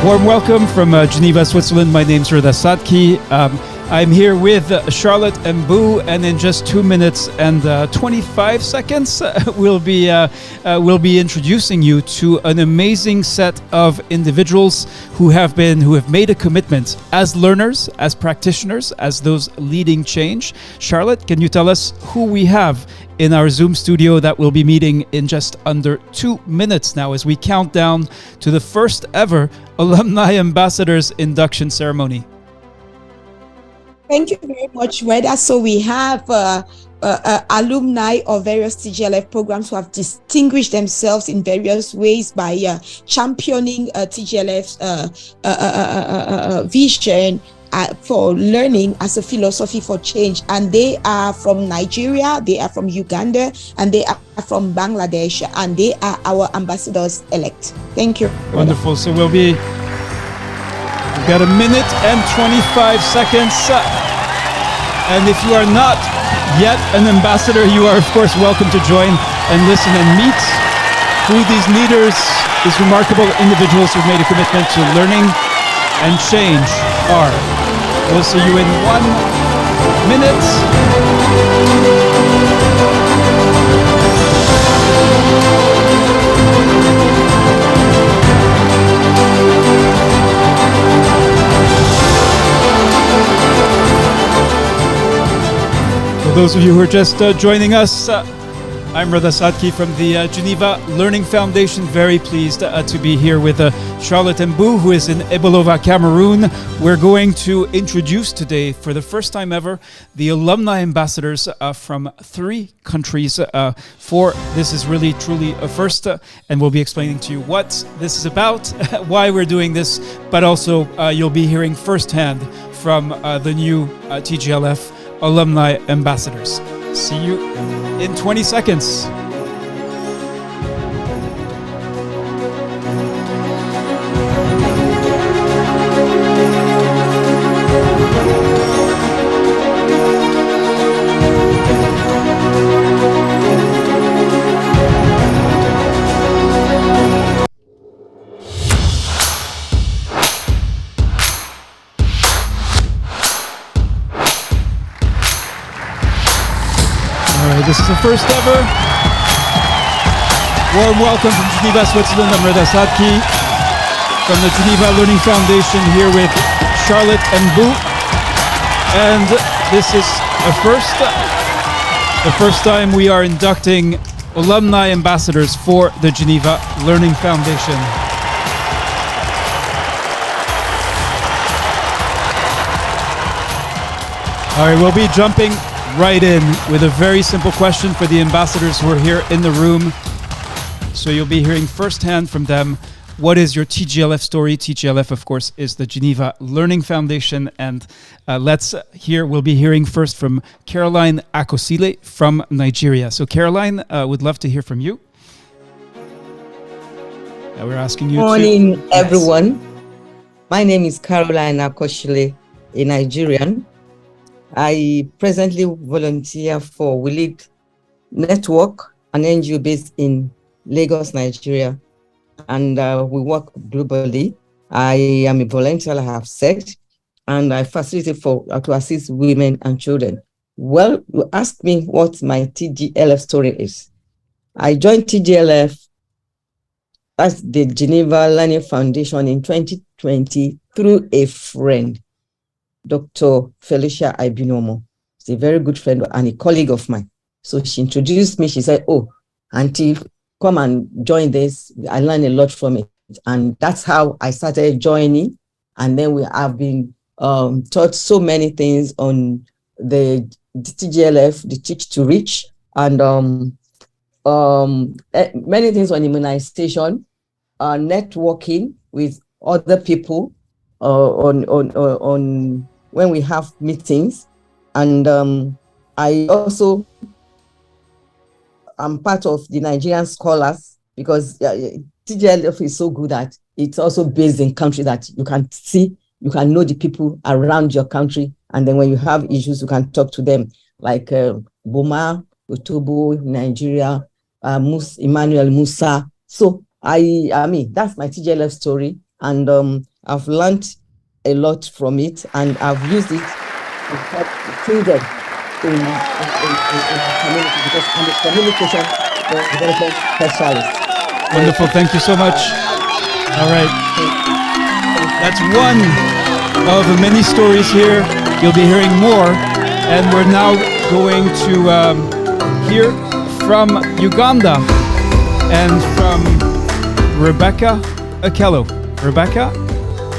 Warm welcome from Geneva, Switzerland. My name's Rida Sadki. I'm here with Charlotte Mbu, and in just 2 minutes and 25 seconds, we'll be introducing you to an amazing set of individuals who have made a commitment as learners, as practitioners, as those leading change. Charlotte, can you tell us who we have in our Zoom studio that we'll be meeting in just under 2 minutes now as we count down to the first ever Alumni Ambassadors Induction Ceremony? Thank you very much, Reda. So we have alumni of various TGLF programs who have distinguished themselves in various ways by championing TGLF's vision for learning as a philosophy for change. And they are from Nigeria, they are from Uganda, and they are from Bangladesh, and they are our ambassadors elect. Thank you. Wonderful. So we've got 1 minute and 25 seconds. And if you are not yet an ambassador, you are, of course, welcome to join and listen and meet who these leaders, these remarkable individuals who've made a commitment to learning and change are. We'll see you in 1 minute. For those of you who are just joining us, I'm Rida Sadki from the Geneva Learning Foundation. Very pleased to be here with Charlotte Mbu, who is in Ebolova, Cameroon. We're going to introduce today, for the first time ever, the alumni ambassadors from 3 countries. This is really, truly a first, and we'll be explaining to you what this is about, why we're doing this, but also you'll be hearing firsthand from the new TGLF alumni ambassadors. See you in 20 seconds. This is the first ever. Warm welcome from Geneva, Switzerland. I'm Rida Sadki from the Geneva Learning Foundation, here with Charlotte Mbu. And this is a first. The first time we are inducting alumni ambassadors for the Geneva Learning Foundation. All right, we'll be jumping right in with a very simple question for the ambassadors who are here in the room. So you'll be hearing firsthand from them, what is your TGLF story? TGLF, of course, is the Geneva Learning Foundation. And we'll be hearing first from Caroline Akosile from Nigeria. So Caroline, would love to hear from you. We're asking you Morning, everyone. My name is Caroline Akosile, a Nigerian. I presently volunteer for We Lead Network, an NGO based in Lagos, Nigeria, and we work globally. I am a volunteer, I have said, and I facilitate to assist women and children. Well, you asked me what my TGLF story is. I joined TGLF as the Geneva Learning Foundation in 2020 through a friend, Dr. Felicia Ibinomo. She's a very good friend and a colleague of mine. So she introduced me. She said, "Oh, Auntie, come and join this. I learned a lot from it." And that's how I started joining. And then we have been taught so many things on the TGLF, the Teach to Reach, and many things on immunization, networking with other people on when we have meetings. And I also am part of the Nigerian scholars, because TGLF is so good that it's also based in country that you can see, you can know the people around your country. And then when you have issues, you can talk to them, like Boma, Otobo, Nigeria, Emmanuel Musa. So I mean, that's my TGLF story. And I've learned a lot from it, and I've used it to help children in our community, because I'm a communication development specialist. Wonderful. Thank you so much. All right. That's one of the many stories here. You'll be hearing more. And we're now going to hear from Uganda and from Rebecca Akello. Rebecca,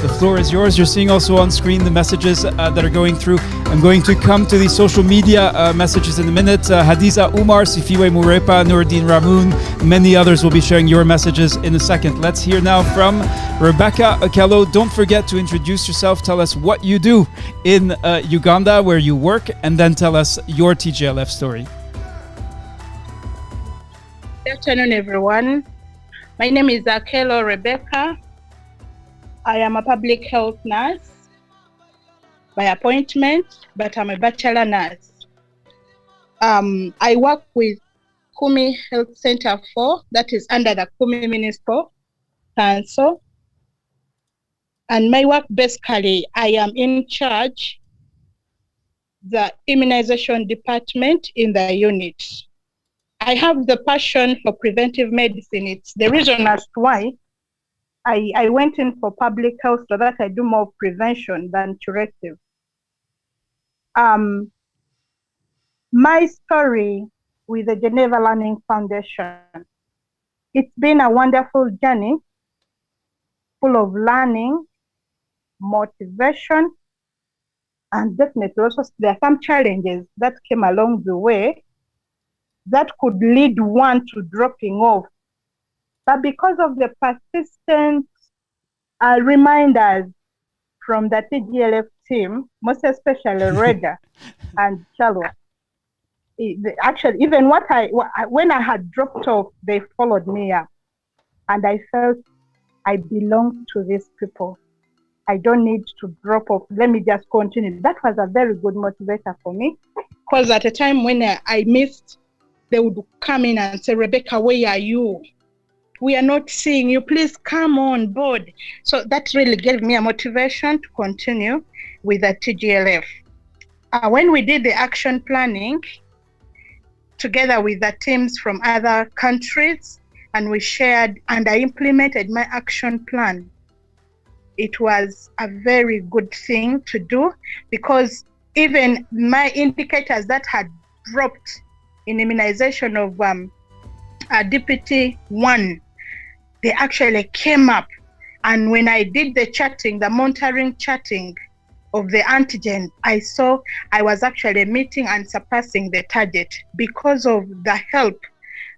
the floor is yours. You're seeing also on screen the messages that are going through. I'm going to come to the social media messages in a minute. Hadiza Umar, Sifiwe Murepa, Nuruddin Ramoun, many others will be sharing your messages in a second. Let's hear now from Rebecca Akello. Don't forget to introduce yourself. Tell us what you do in Uganda, where you work, and then tell us your TGLF story. Good afternoon, everyone. My name is Akello Rebecca. I am a public health nurse by appointment, but I'm a bachelor nurse. I work with Kumi Health Center 4, that is under the Kumi Municipal Council. And my work, basically, I am in charge the immunization department in the unit. I have the passion for preventive medicine. It's the reason as to why I went in for public health, so that I do more prevention than curative. My story with the Geneva Learning Foundation, it's been a wonderful journey full of learning, motivation, and definitely also there are some challenges that came along the way that could lead one to dropping off. But because of the persistent reminders from the TGLF team, most especially Reda and Chalwa, actually, even when I had dropped off, they followed me up. And I felt I belong to these people. I don't need to drop off. Let me just continue. That was a very good motivator for me, because at a time when I missed, they would come in and say, Rebecca, where are you? We are not seeing you. Please come on board. So that really gave me a motivation to continue with the TGLF. When we did the action planning together with the teams from other countries, and we shared and I implemented my action plan, it was a very good thing to do, because even my indicators that had dropped in immunization of DPT 1, they actually came up. And when I did the chatting, the monitoring chatting of the antigen, I saw I was actually meeting and surpassing the target because of the help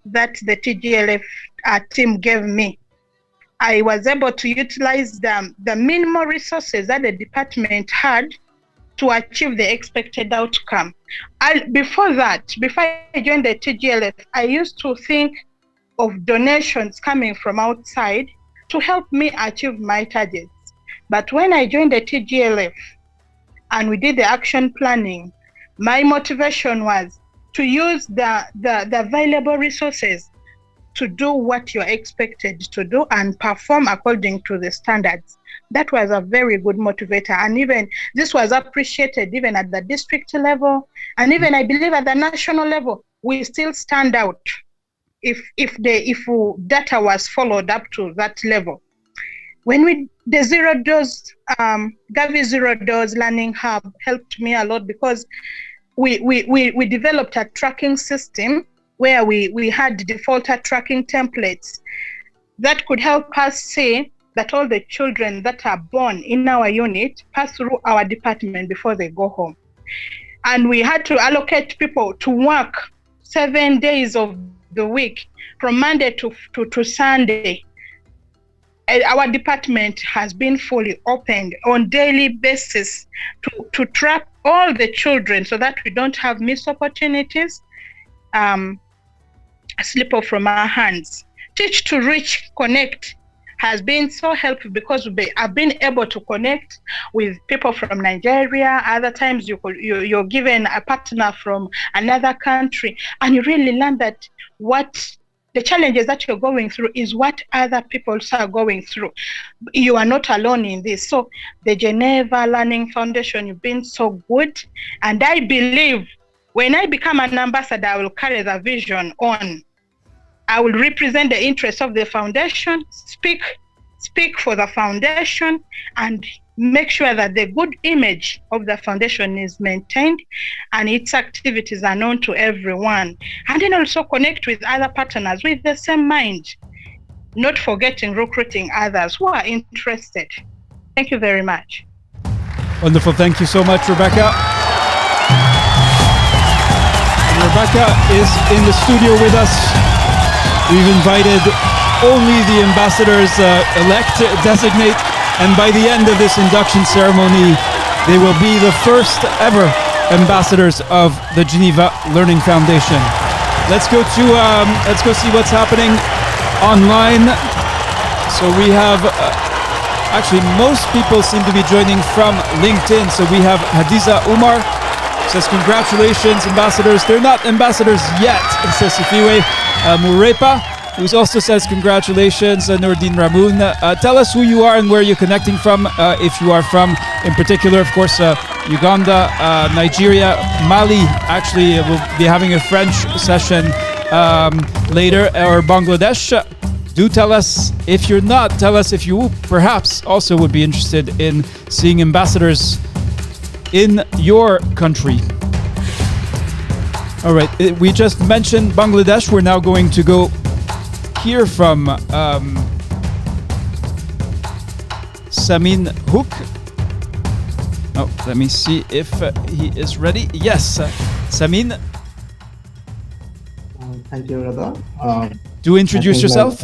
that the TGLF team gave me. I was able to utilize the minimal resources that the department had to achieve the expected outcome. Before I joined the TGLF, I used to think of donations coming from outside to help me achieve my targets. But when I joined the TGLF and we did the action planning, my motivation was to use the available resources to do what you're expected to do and perform according to the standards. That was a very good motivator. And even this was appreciated even at the district level. And even I believe at the national level, we still stand out if data was followed up to that level. When the zero dose, Gavi zero dose learning hub helped me a lot, because we developed a tracking system where we had defaulted tracking templates that could help us see that all the children that are born in our unit pass through our department before they go home. And we had to allocate people to work 7 days of the week, from Monday to Sunday. Our department has been fully opened on daily basis to track all the children so that we don't have missed opportunities slip off from our hands. Teach to Reach Connect has been so helpful, because I've been able to connect with people from Nigeria. Other times you're given a partner from another country, and you really learn that what the challenges that you're going through is what other people are going through. You are not alone in this. So the Geneva Learning Foundation, you've been so good. And I believe when I become an ambassador, I will carry the vision on. I will represent the interests of the foundation, speak for the foundation, and make sure that the good image of the foundation is maintained and its activities are known to everyone. And then also connect with other partners with the same mind, not forgetting recruiting others who are interested. Thank you very much. Wonderful. Thank you so much, Rebecca. Rebecca is in the studio with us. We've invited only the ambassadors elect, designate, and by the end of this induction ceremony, they will be the first ever ambassadors of the Geneva Learning Foundation. Let's go see what's happening online. So we have, actually most people seem to be joining from LinkedIn. So we have Hadiza Umar, says congratulations ambassadors. They're not ambassadors yet, says Sifiwe Murepa, who also says congratulations. Nordine Ramoun, tell us who you are and where you're connecting from, if you are from, in particular, of course, Uganda, Nigeria, Mali. Actually, we'll be having a French session later, or Bangladesh. Do tell us if you're not. Tell us if you perhaps also would be interested in seeing ambassadors in your country. All right, we just mentioned Bangladesh. We're now going to go hear from Samin Hook. Oh, let me see if he is ready. Yes, Samin. Thank you, Radha. Do introduce yourself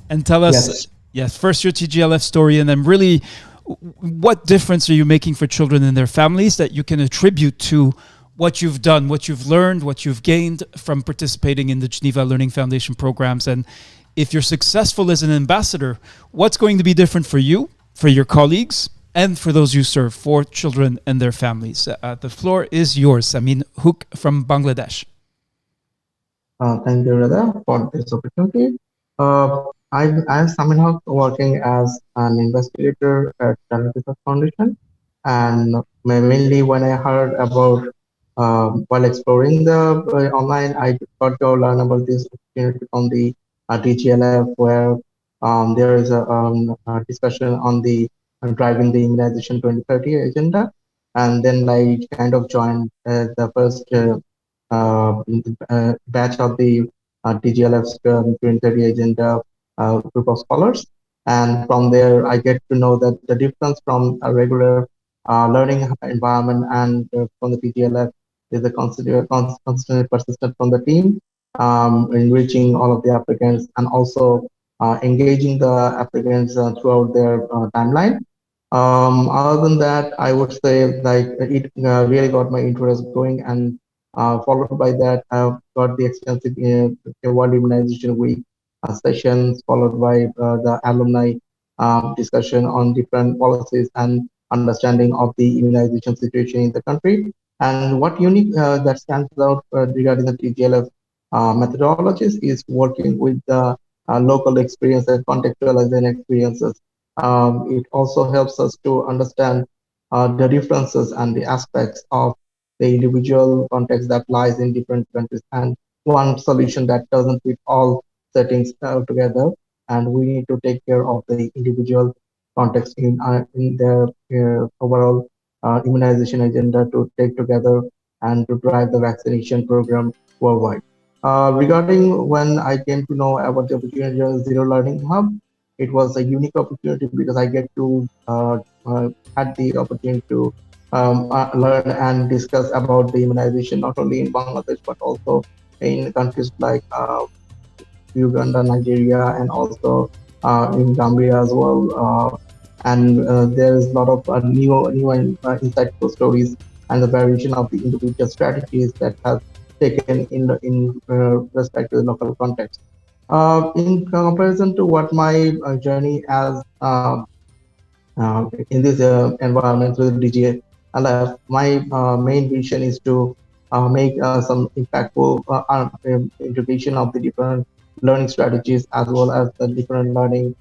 and tell us, yes, first your TGLF story, and then really what difference are you making for children and their families that you can attribute to what you've done, what you've learned, what you've gained from participating in the Geneva Learning Foundation programs. And if you're successful as an ambassador, what's going to be different for you, for your colleagues, and for those you serve, for children and their families? The floor is yours, Samin Hook from Bangladesh. Thank you, Radha, for this opportunity. I'm Samin Hook, working as an investigator at Geneva Foundation. And mainly when I heard about, while exploring the online, I got to learn about this opportunity from the TGLF, where there is a discussion on the driving the immunization 2030 agenda. And then I kind of joined the first batch of the TGLF's 2030 agenda group of scholars. And from there, I get to know that the difference from a regular learning environment and from the TGLF is a constant persistent from the team, enriching all of the applicants and also engaging the applicants throughout their timeline. Other than that, I would say like it really got my interest going, and followed by that, I've got the extensive World Immunization Week sessions, followed by the alumni discussion on different policies and understanding of the immunization situation in the country. And what unique that stands out regarding the TGLF methodologies is working with the local experience and contextualizing experiences. It also helps us to understand the differences and the aspects of the individual context that lies in different countries, and one solution that doesn't fit all settings together. And we need to take care of the individual context in their overall immunization agenda to take together and to drive the vaccination program worldwide. Regarding when I came to know about the opportunity of Zero Learning Hub, it was a unique opportunity because I get to had the opportunity to learn and discuss about the immunization, not only in Bangladesh, but also in countries like Uganda, Nigeria, and also in Gambia as well. And there's a lot of new and insightful stories and the variation of the individual strategies that have taken in respect to the local context. In comparison to what my journey as in this environment with DGLF, my main vision is to make some impactful integration of the different stakeholders, and also learning strategies as well as the different learning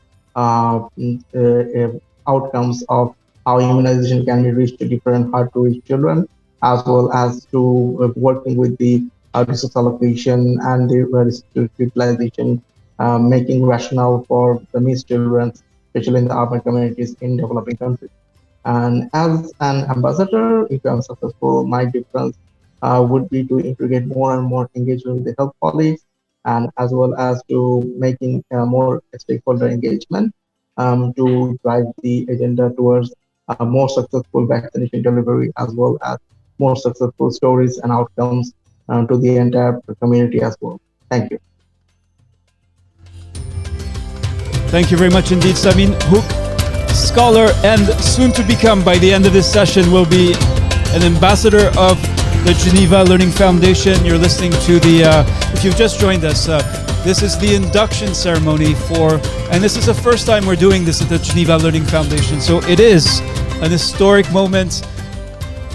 outcomes of how immunization can be reached to different hard to reach children, as well as to working with the resource allocation and the resource utilization, making rationale for the missed children, especially in the urban communities in developing countries. And as an ambassador, if I'm successful, my difference would be to integrate more and more engagement with the health colleagues, and as well as to making more stakeholder engagement to drive the agenda towards more successful vaccination delivery, as well as more successful stories and outcomes to the entire community as well. Thank you. Thank you very much indeed, Samin Hook, scholar and soon to become, by the end of this session, will be an ambassador of the Geneva Learning Foundation. You're listening to the, if you've just joined us, this is the induction ceremony for, and this is the first time we're doing this at the Geneva Learning Foundation. So it is an historic moment.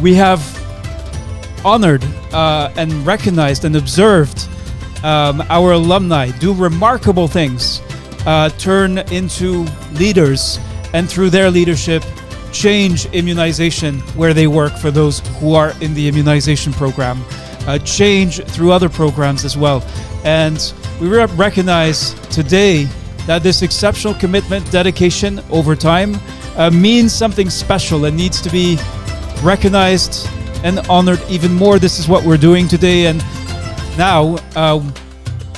We have honored and recognized and observed our alumni do remarkable things, turn into leaders, and through their leadership, change immunization where they work for those who are in the immunization program, change through other programs as well. And we recognize today that this exceptional commitment, dedication over time means something special and needs to be recognized and honored even more. This is what we're doing today. And now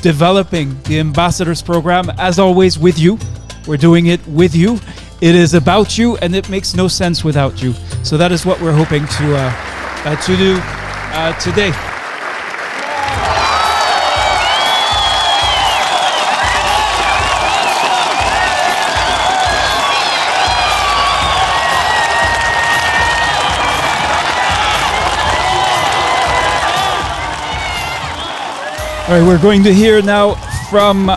developing the ambassadors program, as always, with you. We're doing it with you. It is about you, and it makes no sense without you. So that is what we're hoping to do today. All right, we're going to hear now from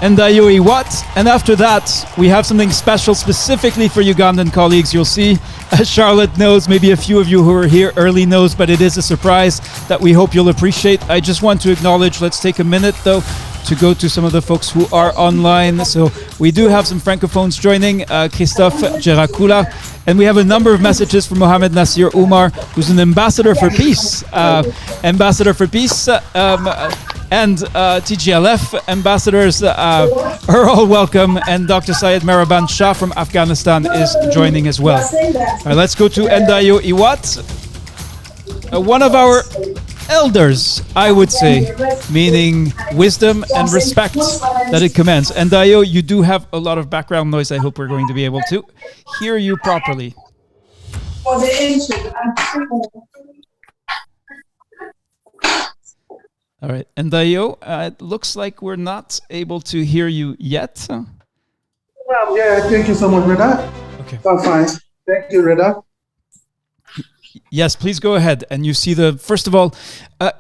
Ndayo Iwat, and after that we have something special specifically for Ugandan colleagues. You'll see Charlotte knows, maybe a few of you who are here early knows, but it is a surprise that we hope you'll appreciate. I just want to acknowledge, let's take a minute though to go to some of the folks who are online. So we do have some francophones joining, Christophe Gerakula, and we have a number of messages from Mohamed Nasir Umar, who's an ambassador for peace, and TGLF ambassadors are all welcome, and Dr. Syed Maraban Shah from Afghanistan is joining as well. All right, let's go to Ndayo Iwat, one of our elders, I would say, meaning wisdom and respect that it commands. Ndayo, you do have a lot of background noise. I hope we're going to be able to hear you properly. All right, Ndayo, it looks like we're not able to hear you yet. Well, yeah, thank you so much, Reda. Okay. I'm fine. Thank you, Reda. Yes, please go ahead. And you see first of all,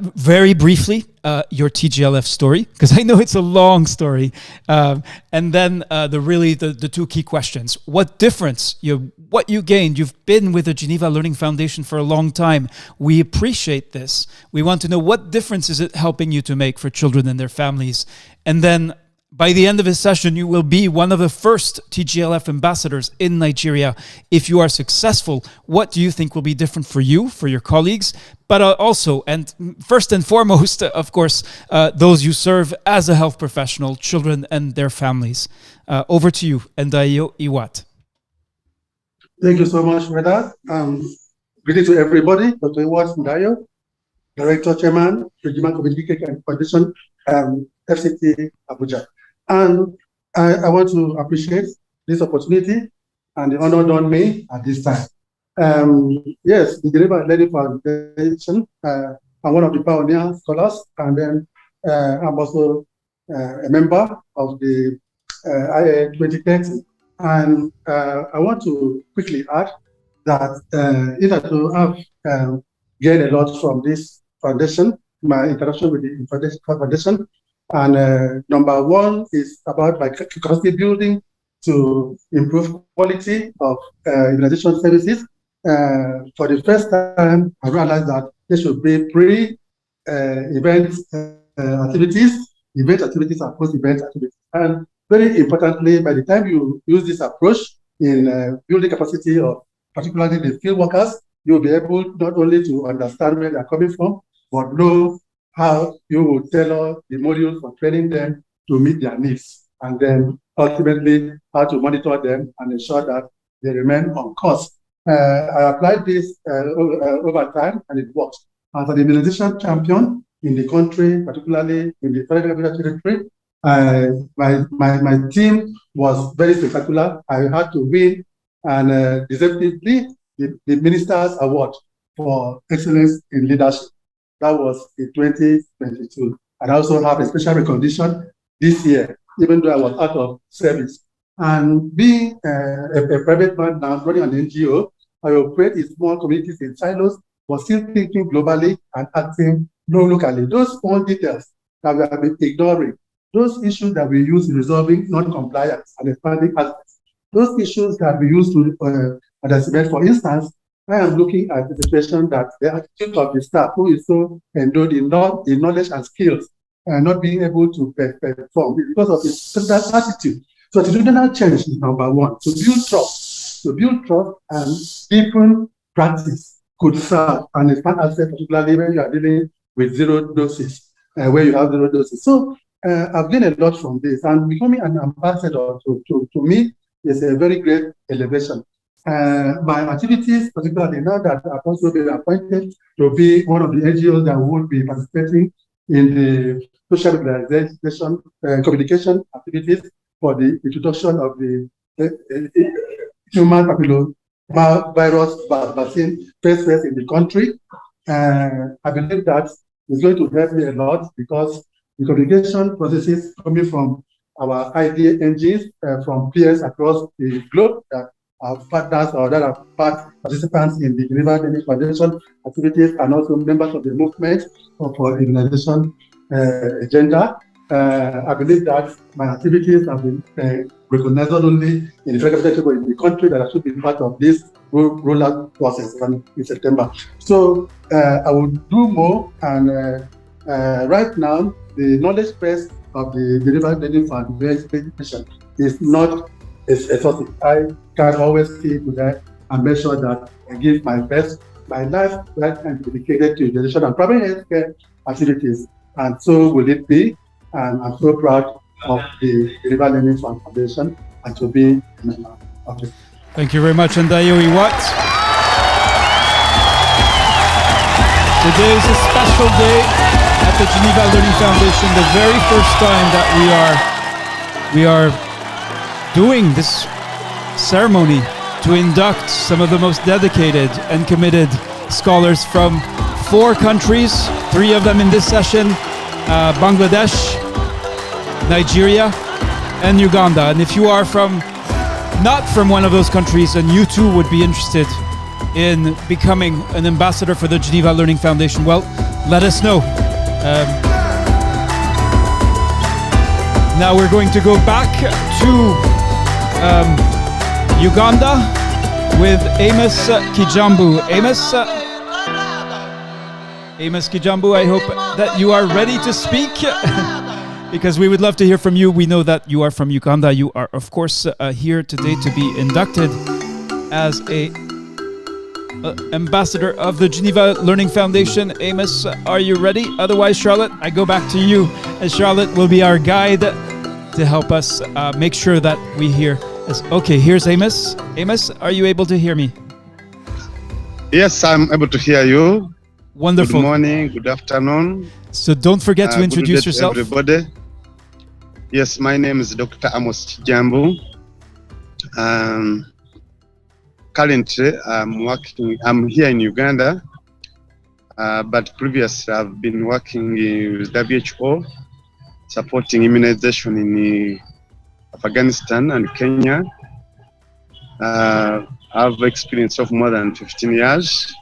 very briefly, your TGLF story, because I know it's a long story. And then the two key questions. What difference, what you gained? You've been with the Geneva Learning Foundation for a long time. We appreciate this. We want to know what difference is it helping you to make for children and their families. And then by the end of this session, you will be one of the first TGLF ambassadors in Nigeria. If you are successful, what do you think will be different for you, for your colleagues, but also, and first and foremost, of course, those you serve as a health professional, children and their families. Over to you, Ndayo Iwat. Thank you so much, Reda. Greetings to everybody. Dr. Iwat Ndayo, Director, Chairman, Regiment Communication Foundation, FCT Abuja. And I want to appreciate this opportunity and the honor done me at this time. Yes, the Geneva Learning Foundation, I'm one of the pioneer scholars, and then I'm also a member of the IA 2030. And I want to quickly add that in order to have gained a lot from this foundation, my interaction with the foundation, and number one is about my capacity building to improve quality of immunization services. For the first time, I realized that there should be pre-event activities event activities and post-event activities. And very importantly, by the time you use this approach in building capacity of particularly the field workers, you'll be able not only to understand where they're coming from, but know how you will tailor the modules for training them to meet their needs, and then ultimately how to monitor them and ensure that they remain on course. I applied this over time, and it works. As an immunization champion in the country, particularly in the Federal Territory, my team was very spectacular. I had to win and deservedly the Minister's Award for Excellence in Leadership. That was in 2022. And I also have a special recognition this year, even though I was out of service. And being a private man now running an NGO, I operate in small communities in silos, but still thinking globally and acting locally. Those small details that we have been ignoring, those issues that we use in resolving non-compliance and expanding access, those issues that we use to anticipate. For instance, I am looking at the situation that the attitude of the staff who is so endowed in knowledge and skills and not being able to perform because of that attitude. So attitudinal change is number one. To build trust and deepen practice could serve and expand access, particularly when you are dealing with zero doses, where you have zero doses. So I've gained a lot from this, and becoming an ambassador to me is a very great elevation. My activities, particularly now that I've also been appointed to be one of the NGOs that will be participating in the social mobilization communication activities for the introduction of the human papillomavirus vaccine first in the country. I believe that is going to help me a lot because the communication processes coming from our idea engines from peers across the globe that are partners or that are participants in the Geneva Learning Foundation activities and also members of the movement for immunization agenda. I believe that my activities have been recognized not only in the federal government but in the country that I should be part of this rollout process in September. So I will do more, and right now the knowledge base of the Geneva Learning Foundation is not exhaustive. I can always see to that and make sure that I give my best, my life, right, and dedicated to education and primary healthcare activities. And so will it be. And I'm so proud of the Geneva Learning Foundation and to be a member of it. Thank you very much, Ndayo Iwat. Today is a special day at the Geneva Learning Foundation, the very first time that we are doing this ceremony to induct some of the most dedicated and committed scholars from 4 countries, 3 of them in this session, Bangladesh, Nigeria, and Uganda. And if you are not from one of those countries and you too would be interested in becoming an ambassador for the Geneva Learning Foundation, well, let us know. Now we're going to go back to Uganda with Amos Kijambu. Amos Kijambu, I hope that you are ready to speak because we would love to hear from you. We know that you are from Uganda. You are, of course, here today to be inducted as a ambassador of the Geneva Learning Foundation. Amos, are you ready? Otherwise, Charlotte, I go back to you, and Charlotte will be our guide to help us make sure that we hear. Okay, here's Amos. Amos, are you able to hear me? Yes, I'm able to hear you. Wonderful. Good morning, good afternoon. So don't forget to introduce yourself. Everybody. Yes, my name is Dr. Amos Kijambu. Currently, I'm here in Uganda, but previously I've been working with WHO, supporting immunization in Afghanistan and Kenya. I have experience of more than 15 years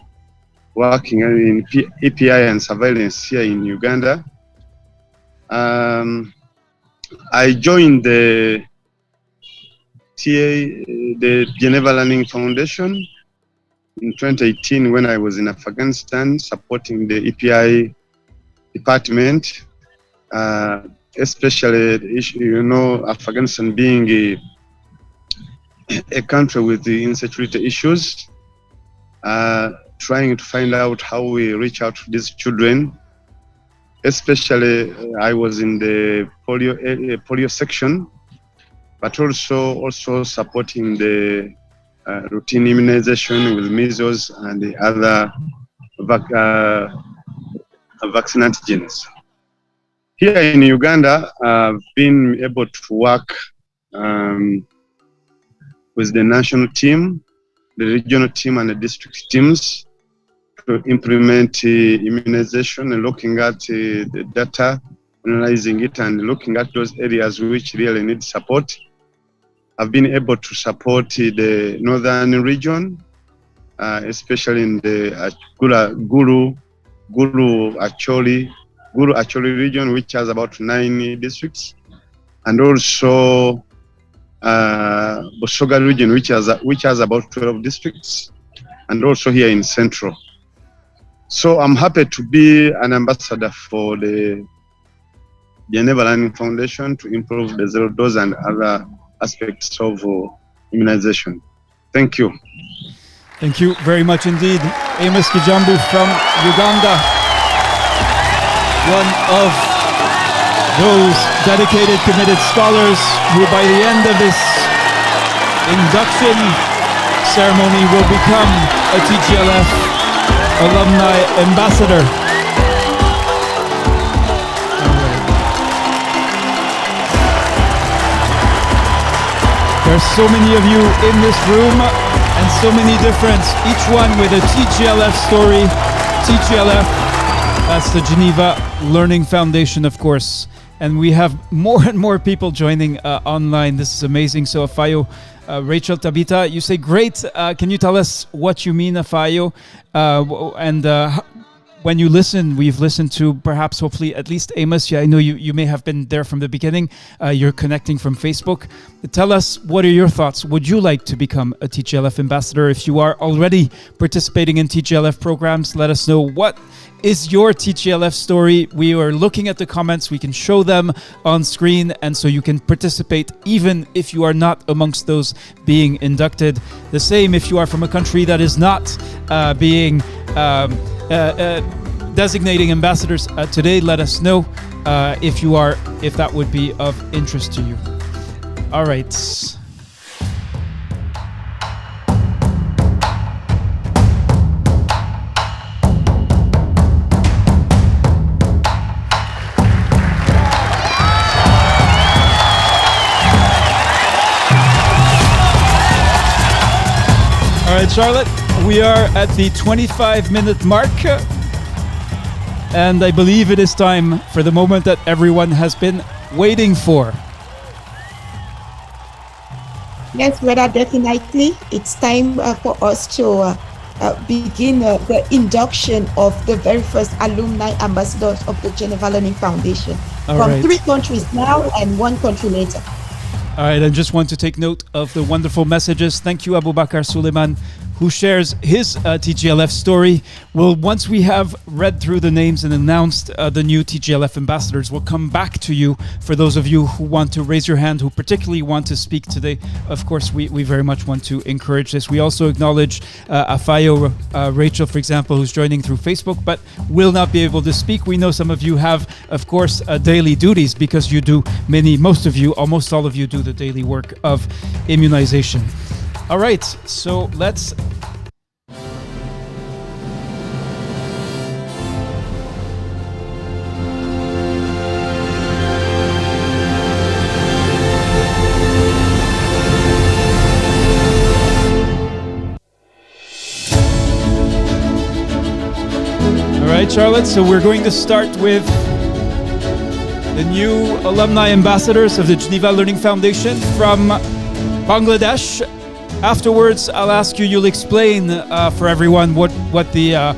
working in EPI and surveillance here in Uganda. I joined the Geneva Learning Foundation in 2018 when I was in Afghanistan supporting the EPI department. especially the issue, Afghanistan being a country with the insecurity issues, trying to find out how we reach out to these children. Especially, I was in the polio section, but also supporting the routine immunization with measles and the other vaccine antigens. Here in Uganda, I've been able to work with the national team, the regional team, and the district teams to implement immunization and looking at the data, analyzing it, and looking at those areas which really need support. I've been able to support the northern region, especially in the Guru Acholi region, which has about 9 districts, and also Busoga region, which has about 12 districts, and also here in Central. So I'm happy to be an ambassador for the Geneva Learning Foundation to improve the zero dose and other aspects of immunization. Thank you. Thank you very much indeed. Amos Kijambu from Uganda, one of those dedicated, committed scholars who by the end of this induction ceremony will become a TGLF Alumni Ambassador. There's so many of you in this room and so many different, each one with a TGLF story. TGLF, that's the Geneva Learning Foundation, of course. And we have more and more people joining online. This is amazing. So Afayo, Rachel, Tabitha, you say great. Can you tell us what you mean, Afayo? When you listen, we've listened to perhaps, hopefully, at least Amos. Yeah, I know you may have been there from the beginning. You're connecting from Facebook. Tell us, what are your thoughts? Would you like to become a TGLF ambassador? If you are already participating in TGLF programs, let us know what is your TGLF story. We are looking at the comments. We can show them on screen, and so you can participate even if you are not amongst those being inducted. The same if you are from a country that is not being designating ambassadors today. Let us know if that would be of interest to you. All right. All right, Charlotte, we are at the 25-minute mark, and I believe it is time for the moment that everyone has been waiting for. Yes, brother, definitely. It's time for us to begin the induction of the very first alumni ambassadors of the Geneva Learning Foundation. From 3 countries now and 1 country later. All right, I just want to take note of the wonderful messages. Thank you, Abubakar Suleiman, who shares his TGLF story. Well, once we have read through the names and announced the new TGLF ambassadors, we'll come back to you. For those of you who want to raise your hand, who particularly want to speak today, of course, we very much want to encourage this. We also acknowledge Afayo, Rachel, for example, who's joining through Facebook, but will not be able to speak. We know some of you have, of course, daily duties because you do most of you, almost all of you do the daily work of immunization. All right, so let's... All right, Charlotte, so we're going to start with the new alumni ambassadors of the Geneva Learning Foundation from Bangladesh. Afterwards, I'll ask you. You'll explain for everyone what the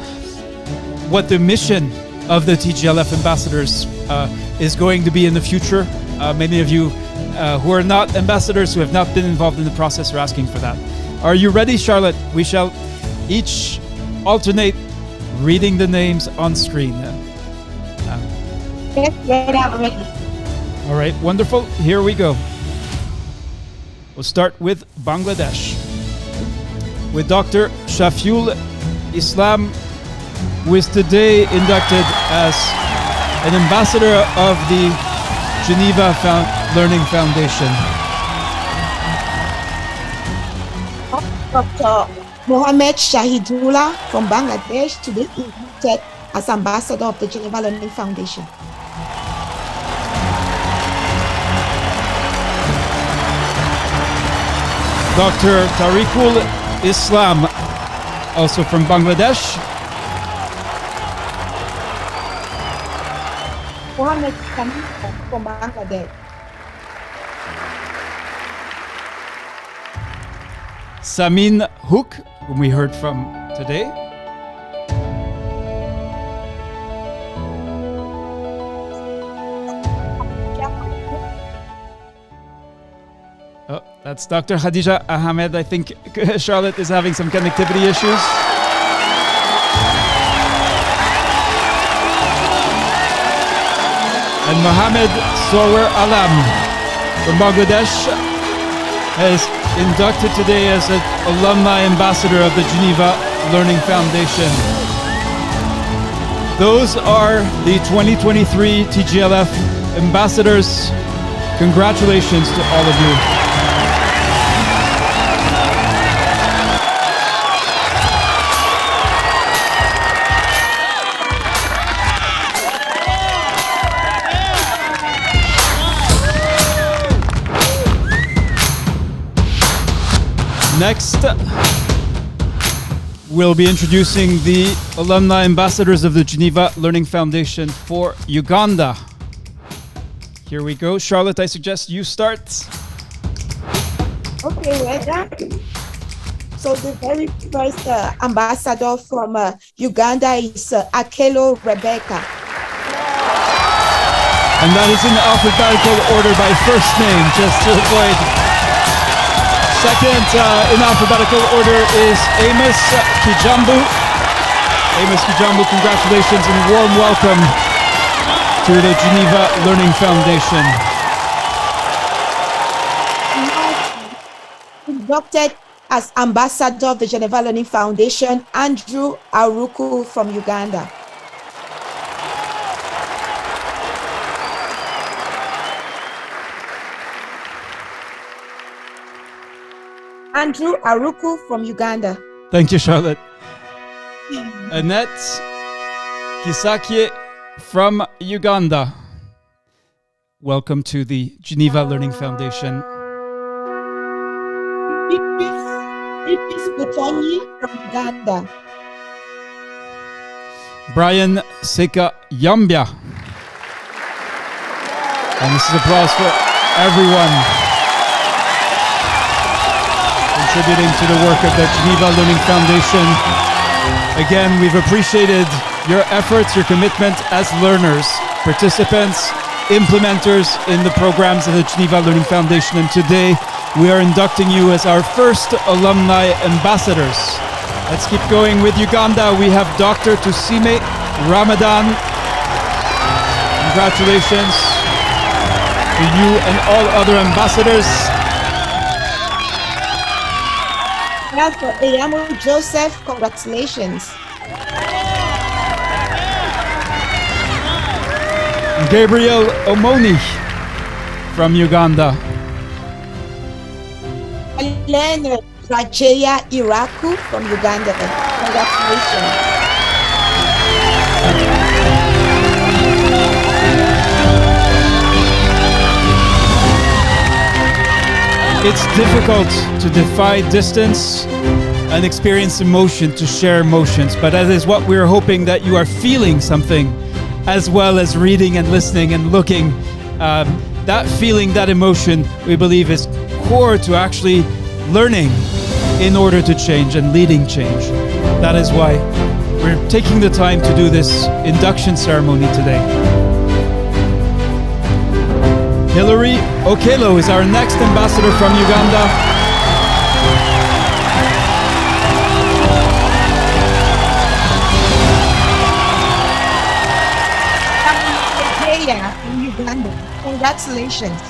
mission of the TGLF ambassadors is going to be in the future. Many of you who are not ambassadors, who have not been involved in the process, are asking for that. Are you ready, Charlotte? We shall each alternate reading the names on screen. Yes, ready. All right, wonderful. Here we go. We'll start with Bangladesh, with Dr. Shafiul Islam, who is today inducted as an ambassador of the Geneva Learning Foundation. Dr. Mohammed Shahidullah from Bangladesh, today inducted as ambassador of the Geneva Learning Foundation. Dr. Tariqul Islam, also from Bangladesh. Mohammed Shahidullah from Bangladesh. Samin Hook, whom we heard from today. Oh, that's Dr. Khadija Ahmed. I think Charlotte is having some connectivity issues. And Mohammed Sower Alam from Bangladesh is inducted today as an alumni ambassador of the Geneva Learning Foundation. Those are the 2023 TGLF ambassadors. Congratulations to all of you. Next, we'll be introducing the alumni ambassadors of the Geneva Learning Foundation for Uganda. Here we go. Charlotte, I suggest you start. Okay, Reda. So the very first ambassador from Uganda is Akelo Rebecca. And that is in alphabetical order by first name, just to avoid. Second in alphabetical order is Amos Kijambu. Amos Kijambu, congratulations and warm welcome to the Geneva Learning Foundation. Inducted as ambassador of the Geneva Learning Foundation, Andrew Aruku from Uganda. Andrew Aruku from Uganda. Thank you, Charlotte. Annette Kisakye from Uganda. Welcome to the Geneva Learning Foundation. Idris Butoni from Uganda. Brian Seka Yambia. And this is applause for everyone contributing to the work of the Geneva Learning Foundation. Again, we've appreciated your efforts, your commitment as learners, participants, implementers in the programs of the Geneva Learning Foundation. And today, we are inducting you as our first alumni ambassadors. Let's keep going with Uganda. We have Dr. Tusime Ramadan. Congratulations to you and all other ambassadors. For Eyamo Joseph, congratulations. Gabriel Omoni from Uganda. Helen Rajeya Iraku from Uganda, congratulations. It's difficult to defy distance and experience emotion, to share emotions, but that is what we're hoping, that you are feeling something as well as reading and listening and looking. That feeling, that emotion, we believe is core to actually learning in order to change and leading change. That is why we're taking the time to do this induction ceremony today. Hilary Okelo is our next ambassador from Uganda. From Uganda, Congratulations.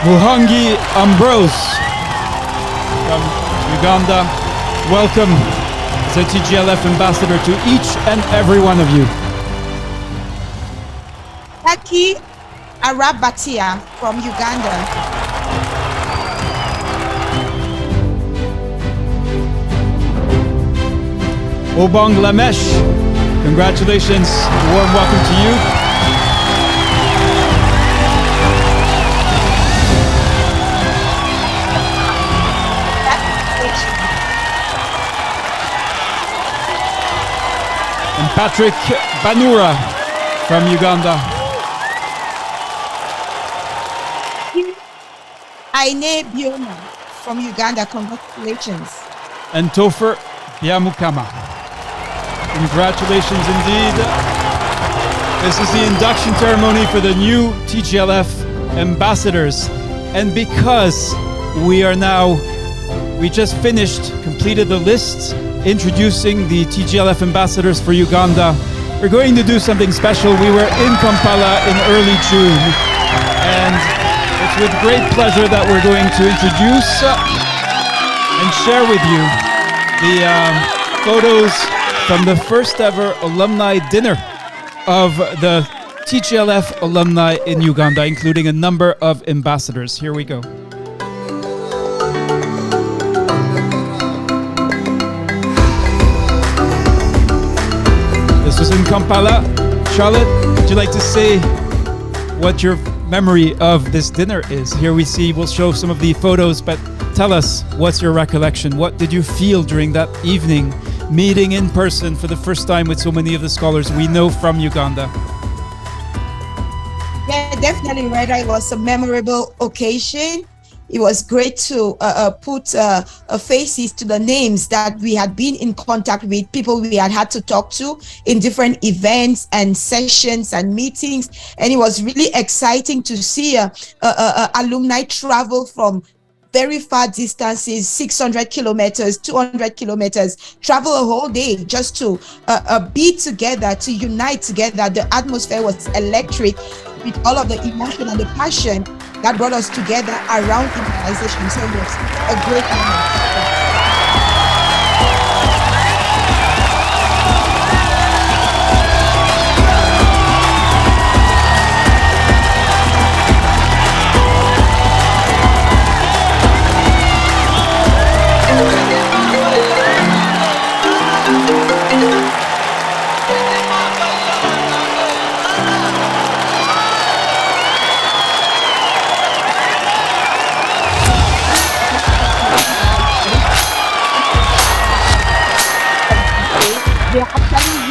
Muhangi Ambrose from Uganda. Welcome as a TGLF ambassador to each and every one of you. Taki Arabatia from Uganda. Obong Lamesh, congratulations. A warm welcome to you. And Patrick Banura from Uganda. Aine Biona from Uganda. Congratulations. And Topher Biamukama. Congratulations indeed. This is the induction ceremony for the new TGLF ambassadors. And because we just completed the list introducing the TGLF ambassadors for Uganda, we're going to do something special. We were in Kampala in early June, and it's with great pleasure that we're going to introduce and share with you the photos from the first ever alumni dinner of the TGLF alumni in Uganda, including a number of ambassadors. Here we go. This was in Kampala. Charlotte, would you like to say what your memory of this dinner is? Here we'll show some of the photos, but tell us, what's your recollection? What did you feel during that evening, meeting in person for the first time with so many of the scholars we know from Uganda? Yeah, definitely, right. It was a memorable occasion. It was great to put faces to the names that we had been in contact with, people we had to talk to in different events and sessions and meetings. And it was really exciting to see alumni travel from very far distances, 600 kilometers, 200 kilometers, travel a whole day just to be together, to unite together. The atmosphere was electric with all of the emotion and the passion that brought us together around immunization. So it was a great moment.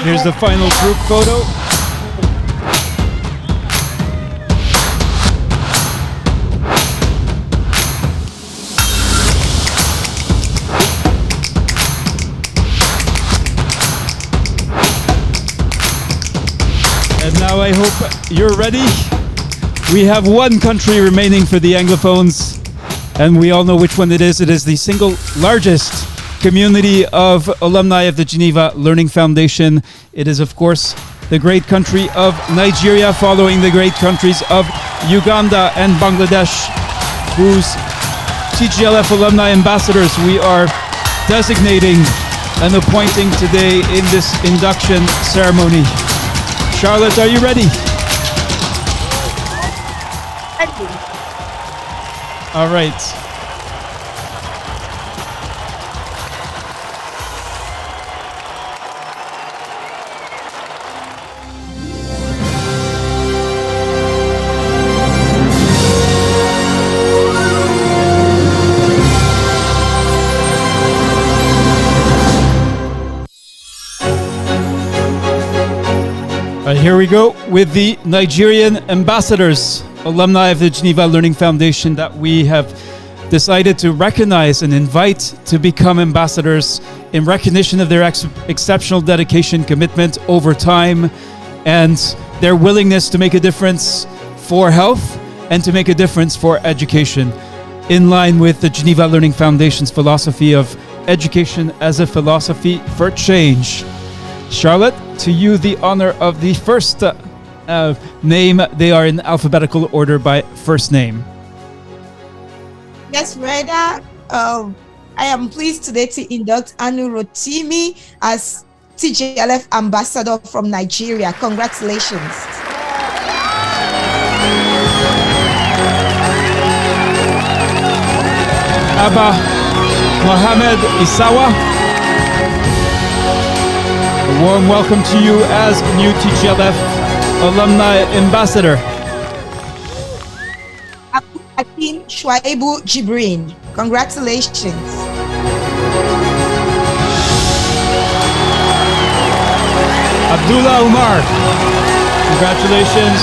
Here's the final group photo. And now I hope you're ready. We have one country remaining for the Anglophones, and we all know which one it is. It is the single largest community of alumni of the Geneva Learning Foundation. It is, of course, the great country of Nigeria, following the great countries of Uganda and Bangladesh, whose TGLF alumni ambassadors we are designating and appointing today in this induction ceremony. Charlotte, are you ready? All right. Here we go with the Nigerian ambassadors, alumni of the Geneva Learning Foundation, that we have decided to recognize and invite to become ambassadors in recognition of their exceptional dedication, commitment over time, and their willingness to make a difference for health and to make a difference for education, in line with the Geneva Learning Foundation's philosophy of education as a philosophy for change. Charlotte, to you the honor of the first name. They are in alphabetical order by first name. Yes, Reda. I am pleased today to induct Anu Rotimi as TGLF ambassador from Nigeria. Congratulations. Abba Mohamed Isawa, a warm welcome to you as new TGLF alumni ambassador. Hakim Shuaibu Jibrin, congratulations. Abdullah Umar, congratulations.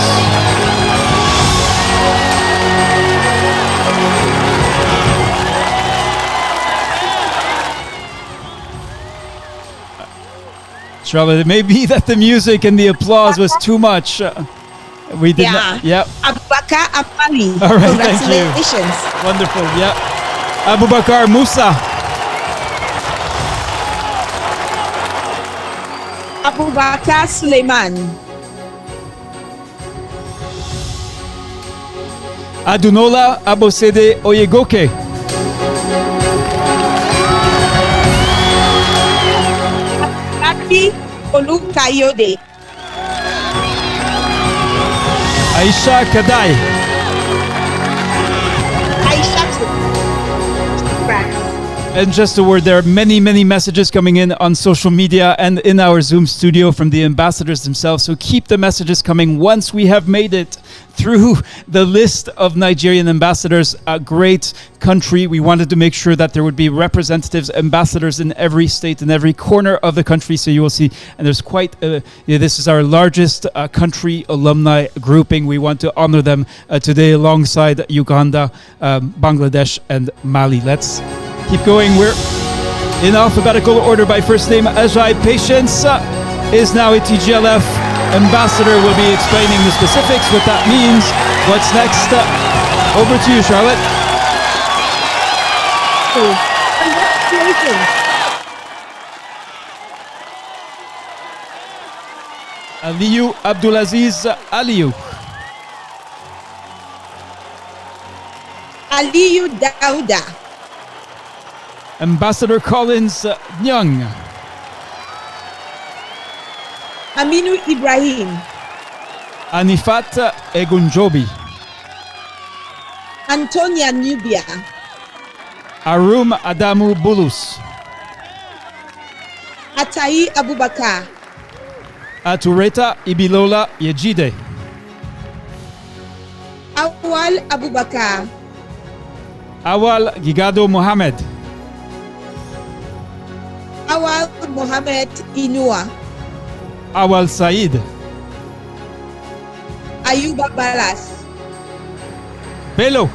Charlotte, it may be that the music and the applause was too much. We did not. Yep. Abubakar Amali. All right, congratulations. thank you. Wonderful. Yep. Abubakar Musa. Abubakar Suleiman. Adunola Abosede Oyegoke. Abubakar Olukayode. Aisha Kadai. Aisha. And just a word, there are many, many messages coming in on social media and in our Zoom studio from the ambassadors themselves. So keep the messages coming. Once we have made it through the list of Nigerian ambassadors, a great country, we wanted to make sure that there would be representatives, ambassadors in every state, in every corner of the country. So you will see, and there's quite, this is our largest country alumni grouping. We want to honor them today alongside Uganda, Bangladesh, and Mali. Let's keep going. We're in alphabetical order by first name. Ajay Patience is now a TGLF ambassador. We'll be explaining the specifics, what that means. What's next? Over to you, Charlotte. Congratulations. Aliyu Abdulaziz Aliyu. Aliyu Dauda. Ambassador Collins Nyang. Aminu Ibrahim. Anifat Egunjobi. Antonia Nubia. Arum Adamu Bulus. Atai Abubakar. Atureta Ibilola Yejide. Awal Abubakar. Awal Gigado Mohammed. Awal Mohammed Inua. Awal Said. Ayuba Balas. Bello.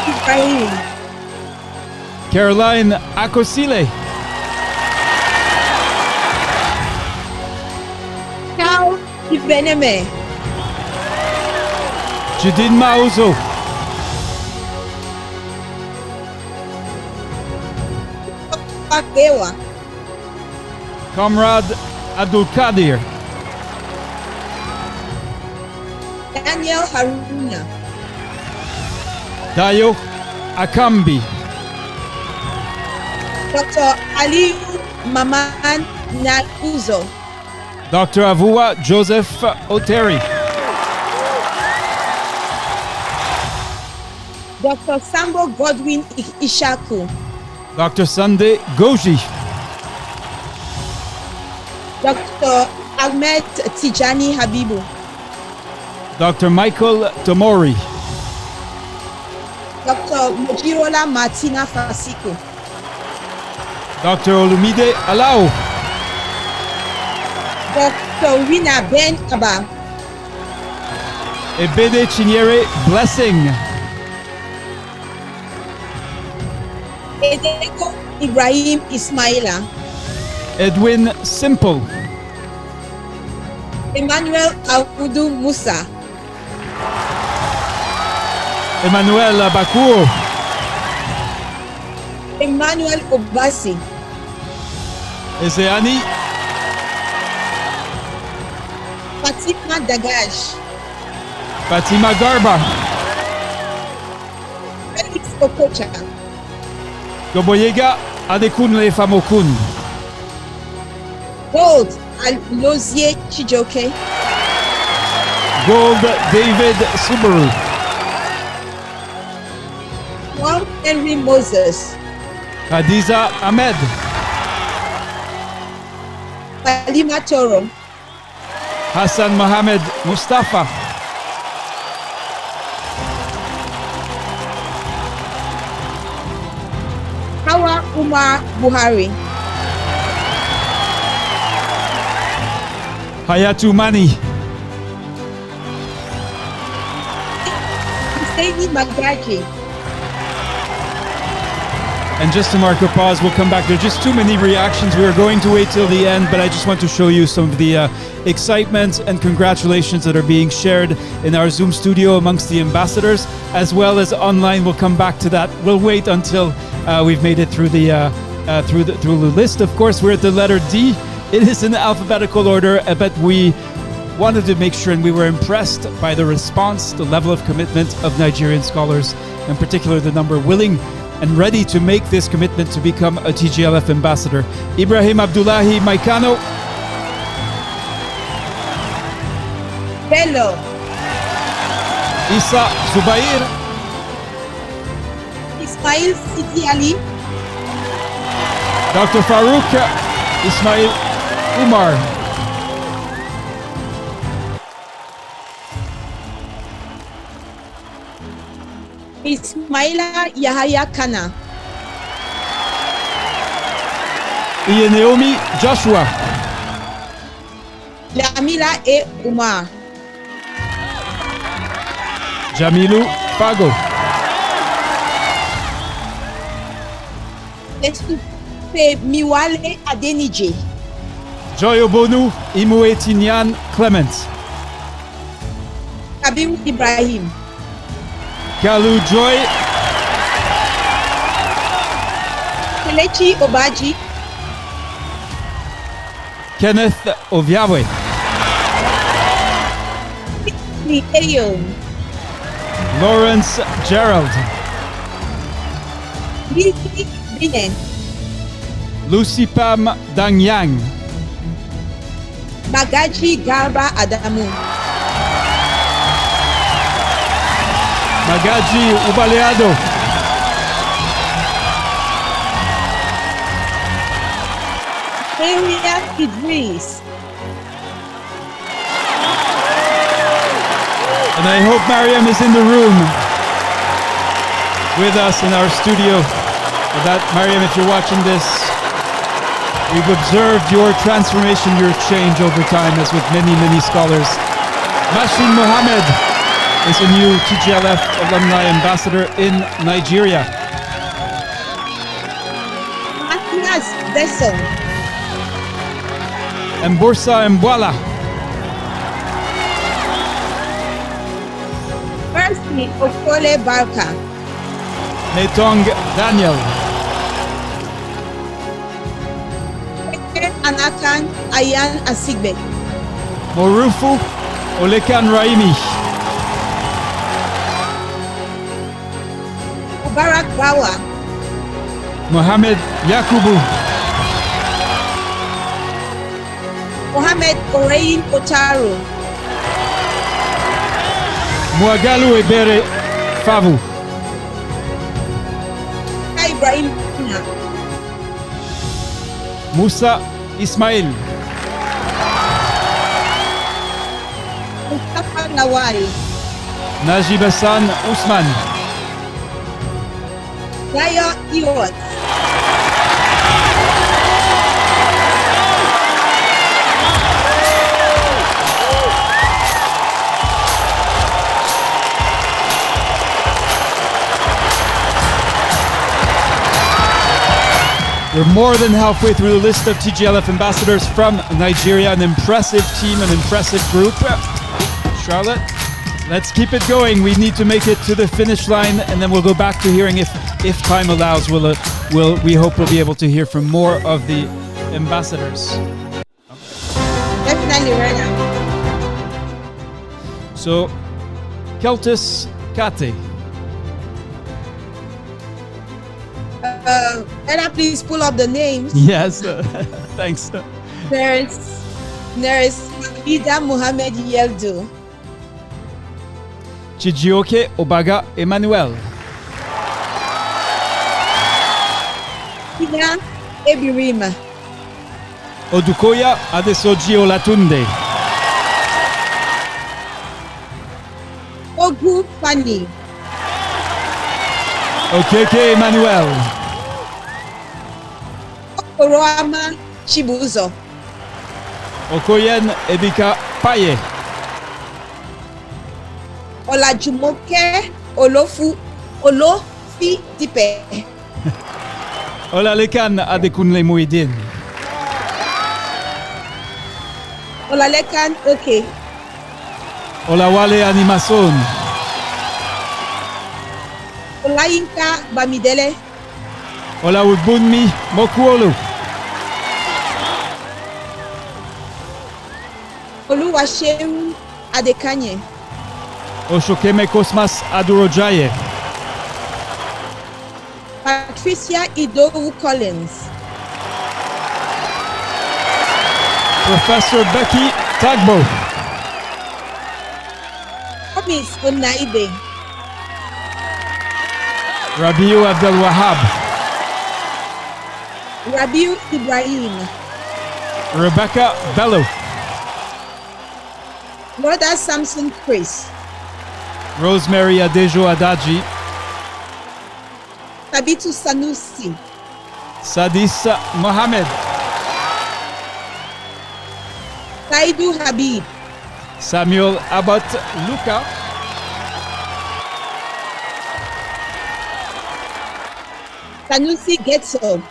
Ibrahim. Caroline Akosile. Kao Ibeneme. Judin Mauzo. Pakewa. Comrade Abdul Kadir. Daniel Haruna. Dayo Akambi. Dr. Aliyu Maman Nakuzo. Dr. Avua Joseph Oteri. Dr. Sambo Godwin Ishaku. Dr. Sunday Goji. Dr. Ahmed Tijani Habibu. Dr. Michael Tomori. Dr. Mojirola Martina Fasiko. Dr. Olumide Alao. Dr. Rina Ben Aba. Ebede Chinyere Blessing. Edeko Ibrahim Ismaila. Edwin Simple. Emmanuel Abudu Musa. Emmanuel Bakuo. Emmanuel Obasi. Ezeani Fatima Dagaj, Fatima Garba, Felix Okocha, Goboyega Adekunle Famokun, Gold Alozie Chijoke, Gold David Subaru, Juan Henry Moses, Hadiza Ahmed, Halima Toro, Hassan Mohammed Mustafa, Hawa Umar Buhari, Hayatu Mani, Husseini Magaji. and just to mark a pause, we'll come back. There are just too many reactions. We are going to wait till the end, but I just want to show you some of the excitement and congratulations that are being shared in our Zoom studio amongst the ambassadors, as well as online. We'll come back to that. We'll wait until we've made it through the list. Of course, we're at the letter D. It is in alphabetical order, but we wanted to make sure, and we were impressed by the response, the level of commitment of Nigerian scholars, in particular the number willing and ready to make this commitment to become a TGLF ambassador. Ibrahim Abdullahi Maikano, Bello, Isa Zubair, Ismail Siti Ali, Dr. Farouk Ismail Umar, Ismaila Yahaya Kana, Naomi Joshua, Jamila A. Umar, Jamilu Fago, Lesupe Miwale Adenije, Joy Obonu Imuetinyan Clement, Kabiru Ibrahim, Kalu Joy, Kelechi Obaji, Kenneth Oviawe, Eyo, Lawrence Gerald, Lizzie Binen, Lucy Pam Dangyang, Bagaji Garba Adamu, Magaji Ubaleado, Maria Idris, and I hope Mariam is in the room with us in our studio. That Mariam, if you're watching this, we've observed your transformation, your change over time, as with many, many scholars. Mashin Mohammed is a new TGLF Alumni Ambassador in Nigeria. Matthias Dessel, Mbursa Mbwala, Mercy Okole Barka, Metong Daniel, Anakan Ayan Asigbe, Morufu Olekan Raimi, Mubarak Bawa, Mohamed Yakubu, Mohamed Orein Otaro, Muagalu Ebere Favu, Ibrahim Pina, Musa Ismail, Mustafa Lawal, Najib Hassan Usman, Yaya Iwat, We're more than halfway through the list of TGLF ambassadors from Nigeria. An impressive team, an impressive group. Charlotte, let's keep it going. We need to make it to the finish line, and then we'll go back to hearing, if time allows, we hope we'll be able to hear from more of the ambassadors. definitely right now. So, Keltis Kate. Can I please pull up the names? Yes, thanks. Nurse Ida Mohamed Yeldo. Chijioke Obaga Emmanuel. Ina Ebirima. Odukoya Adesoji Olatunde. Ogu Fanny. Okeke Emmanuel. Okoroama Chibuzo. Okoyen Ebika Paye. Olajumoke Olofi Dipe. Olalekan Adekunle Muidin. Olalekan okay. Olawale Animason. Olayinka Bamidele. Olawubunmi Mokuolu. Oluwaseun Adekanye. Oshokeme Kosmas Adurojaye. Patricia Idowu Collins. Professor Becky Tagbo. Promise Onaibe. Rabiu Abdel Wahab. Rabiu Ibrahim. Rebecca Bello. Brother Samson Chris. Rosemary Adejo Adaji. Sabitu Sanusi. Sadis Mohammed. Saidu Habib. Samuel Abbott Luka. Sanusi Getso.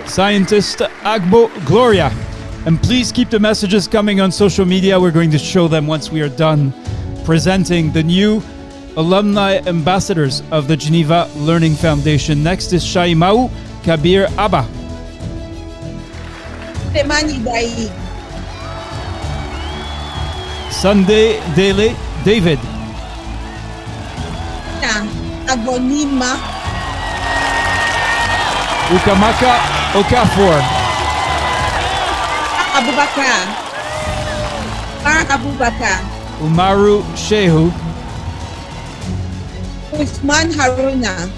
Scientist Agbo Gloria. And please keep the messages coming on social media. We're going to show them once we are done presenting the new alumni ambassadors of the Geneva Learning Foundation. Next is Shaimau Kabir Abba. Temani Dai. Sunday Dele David. Agonima. Ukamaka Okafor. Abubakar. Abubakar. Umaru Shehu. Usman Haruna.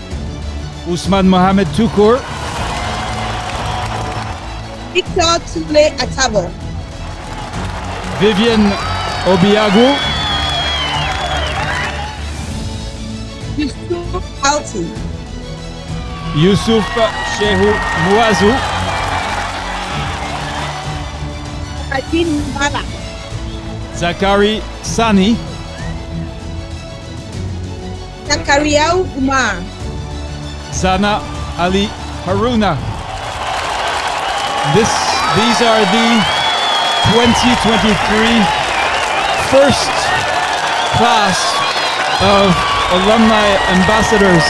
Usman Mohammed Tukur. Victor Tule Atabo. Vivian Obiagu. Yusuf Alti. Yusuf Shehu Muazu. Adin Bala. Zakari Sani. Zakariau Umar. Sana Ali Haruna. These are the 2023 first class of alumni ambassadors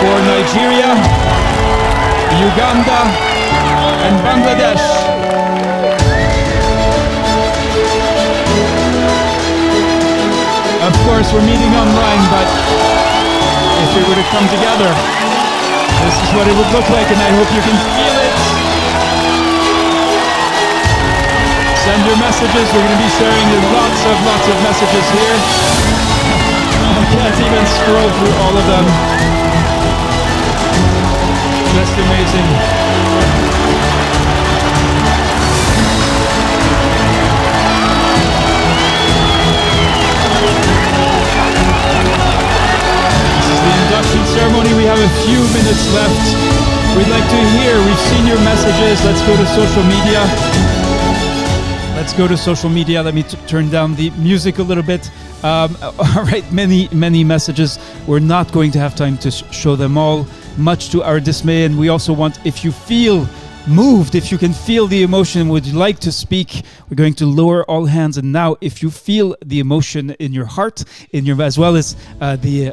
for Nigeria, Uganda, and Bangladesh. Of course, we're meeting online, but if we were to come together, this is what it would look like, and I hope you can feel it. Send your messages. We're going to be sharing lots of messages here. I can't even scroll through all of them. Just amazing. This is the induction ceremony. We have a few minutes left. We'd like to hear. We've seen your messages. Let's go to social media. Let's go to social media. Let me turn down the music a little bit. All right, many messages. We're not going to have time to show them all, much to our dismay. And we also want, if you feel moved, if you can feel the emotion, would like to speak, we're going to lower all hands. And now, if you feel the emotion in your heart, as well as the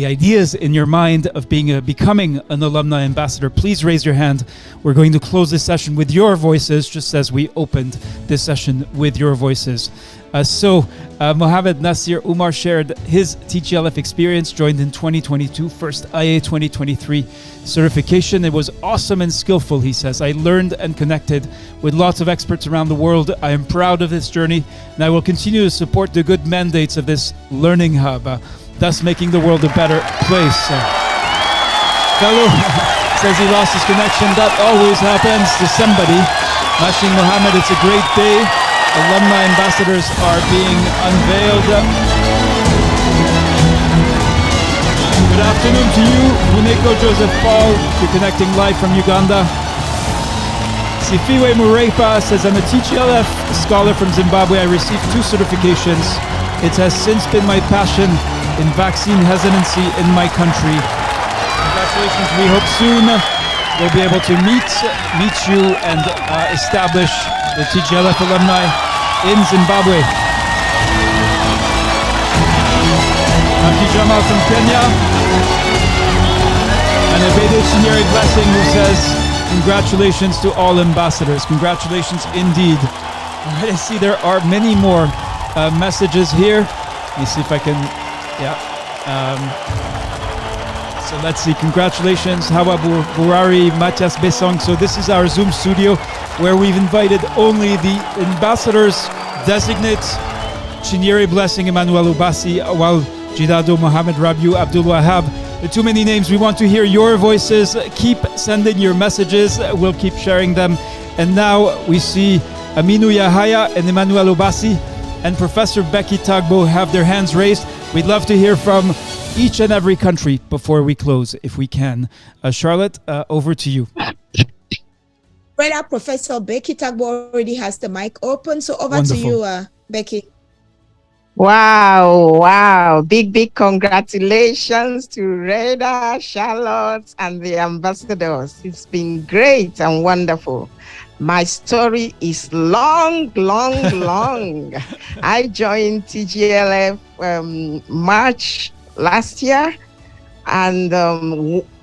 ideas in your mind of becoming an alumni ambassador, please raise your hand. We're going to close this session with your voices, just as we opened this session with your voices. Mohamed Nasir Umar shared his TGLF experience, joined in 2022, first IA 2023 certification. It was awesome and skillful, he says. I learned and connected with lots of experts around the world. I am proud of this journey, and I will continue to support the good mandates of this learning hub, thus making the world a better place. Fellow says he lost his connection. That always happens to somebody. Mashing Mohammed, it's a great day. Alumni ambassadors are being unveiled. Good afternoon to you, Muneko Joseph Paul. You're connecting live from Uganda. Sifiwe Murepa says, I'm a TGLF scholar from Zimbabwe. I received 2 certifications. It has since been my passion in vaccine hesitancy in my country. Congratulations. We hope soon we'll be able to meet you and establish the TGLF alumni in Zimbabwe. Abdi Jamal from Kenya. And Abede Chinyeri Blessing, who says, congratulations to all ambassadors. Congratulations indeed. All right, I see there are many more messages here. Let me see if I can, so let's see, congratulations, Hawa Burari, Matias Besong. So this is our Zoom studio where we've invited only the ambassadors designate, Chinyeri Blessing, Emmanuel Ubasi, Awal Jidado, Mohamed Rabiu, Abdul Wahab. Too many names. We want to hear your voices. Keep sending your messages. We'll keep sharing them. And now we see Aminu Yahaya and Emmanuel Ubasi and Professor Becky Tagbo have their hands raised. We'd love to hear from each and every country before we close, if we can. Charlotte, over to you. Right, Professor Becky Tagbo already has the mic open. So over to you, Becky. Wow. Big congratulations to Reda, Charlotte, and the ambassadors. It's been great and wonderful. My story is long. I joined TGLF March last year, and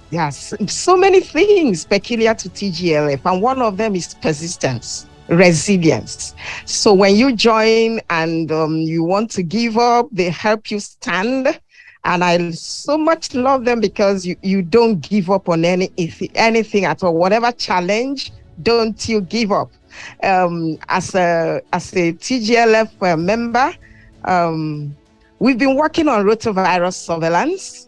yes, so many things peculiar to TGLF, and one of them is persistence, resilience. So when you join and you want to give up, they help you stand. And I so much love them because you don't give up on anything at all. Whatever challenge, don't you give up. As a TGLF member, we've been working on rotavirus surveillance,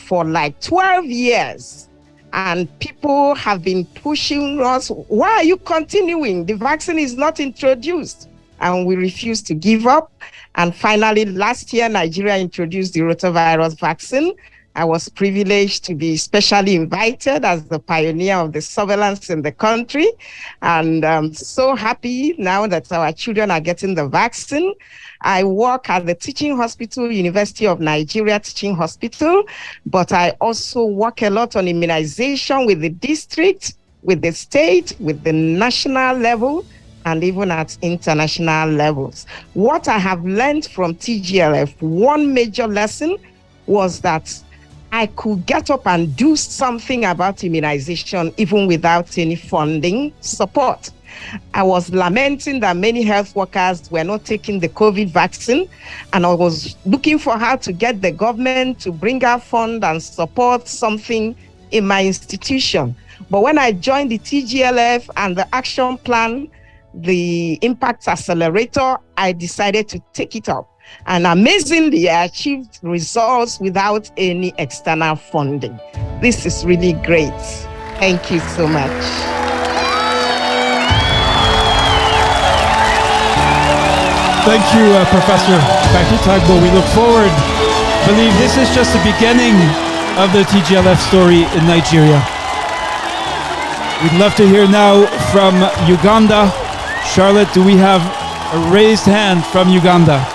for like 12 years. And people have been pushing us, why are you continuing? The vaccine is not introduced. And we refuse to give up. And finally, last year, Nigeria introduced the rotavirus vaccine. I was privileged to be specially invited as the pioneer of the surveillance in the country. And I'm so happy now that our children are getting the vaccine. I work at the teaching hospital, University of Nigeria Teaching Hospital, but I also work a lot on immunization with the district, with the state, with the national level, and even at international levels. What I have learned from TGLF, one major lesson was that I could get up and do something about immunization even without any funding support. I was lamenting that many health workers were not taking the COVID vaccine, and I was looking for how to get the government to bring out fund and support something in my institution. But when I joined the TGLF and the action plan, the Impact Accelerator, I decided to take it up. And amazingly, I achieved results without any external funding. This is really great. Thank you so much. Thank you, Professor Becky Tagbo. We look forward. Believe this is just the beginning of the TGLF story in Nigeria. We'd love to hear now from Uganda. Charlotte, do we have a raised hand from Uganda?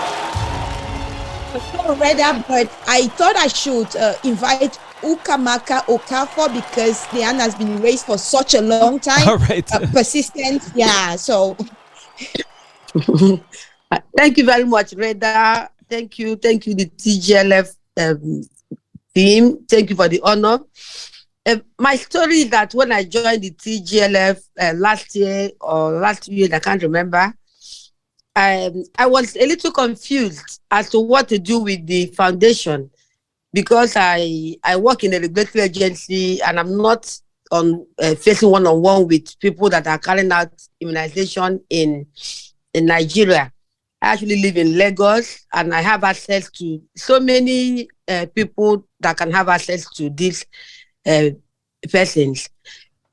Read up, but I thought I should invite Ukamaka Okafor, because the hand has been raised for such a long time. All right. Persistence, yeah. So thank you very much, Reda. Thank you, the TGLF team. Thank you for the honor. My story is that when I joined the TGLF last year, I can't remember, I was a little confused as to what to do with the foundation, because I work in a regulatory agency and I'm not on facing one-on-one with people that are carrying out immunization in Nigeria. I actually live in Lagos and I have access to so many people that can have access to these persons.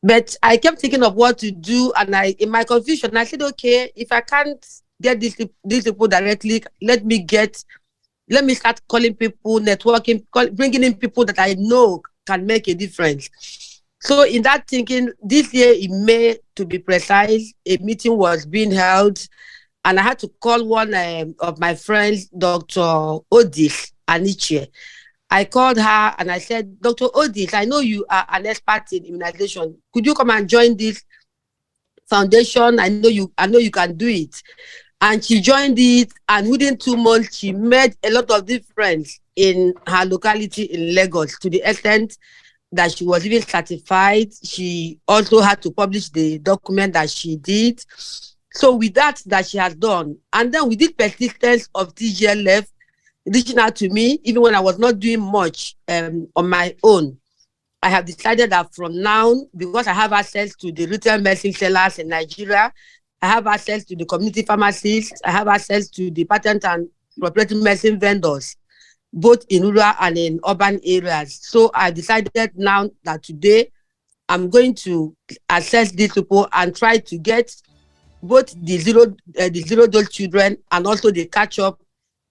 But I kept thinking of what to do, and in my confusion, I said, okay, if I can't get these people directly, let me start calling people, networking, bringing in people that I know can make a difference. So in that thinking, this year in May, to be precise, a meeting was being held, and I had to call one of my friends, Dr. Odis Aniche. I called her and I said, Dr. Odis, I know you are an expert in immunization. Could you come and join this foundation? I know you can do it. And she joined it, and within 2 months, she made a lot of difference in her locality in Lagos, to the extent that she was even certified. She also had to publish the document that she did. So with that she has done, and then with the persistence of TGLF reaching out to me, even when I was not doing much on my own, I have decided that from now, because I have access to the retail medicine sellers in Nigeria, I have access to the community pharmacies, I have access to the patent and proprietary medicine vendors, both in rural and in urban areas. So I decided now that today I'm going to assess these people and try to get both the zero dose children and also the catch-up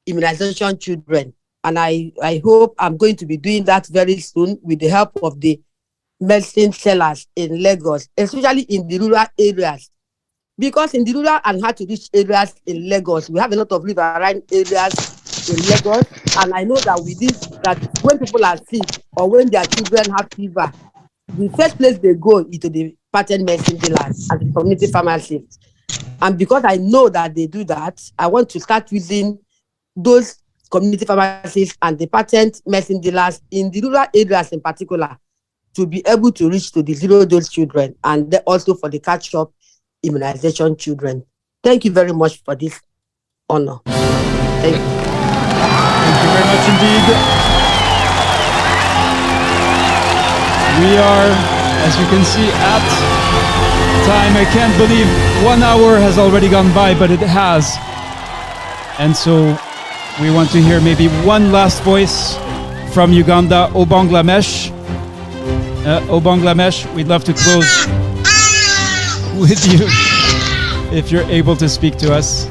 immunization children. And I hope I'm going to be doing that very soon with the help of the medicine sellers in Lagos, especially in the rural areas. Because in the rural and hard-to-reach areas in Lagos, we have a lot of riverine areas in Lagos, and I know that with this, that when people are sick or when their children have fever, the first place they go is to the patent medicine dealers and the community pharmacies. And because I know that they do that, I want to start using those community pharmacies and the patent medicine dealers in the rural areas in particular to be able to reach to the zero-dose children and also for the catch-up immunization children. Thank you very much for this honor. Thank you. Thank you very much indeed. We are, as you can see, at time. I can't believe 1 hour has already gone by, but it has. And so we want to hear maybe one last voice from Uganda, Obonglamesh. Obonglamesh, we'd love to close with you if you're able to speak to us.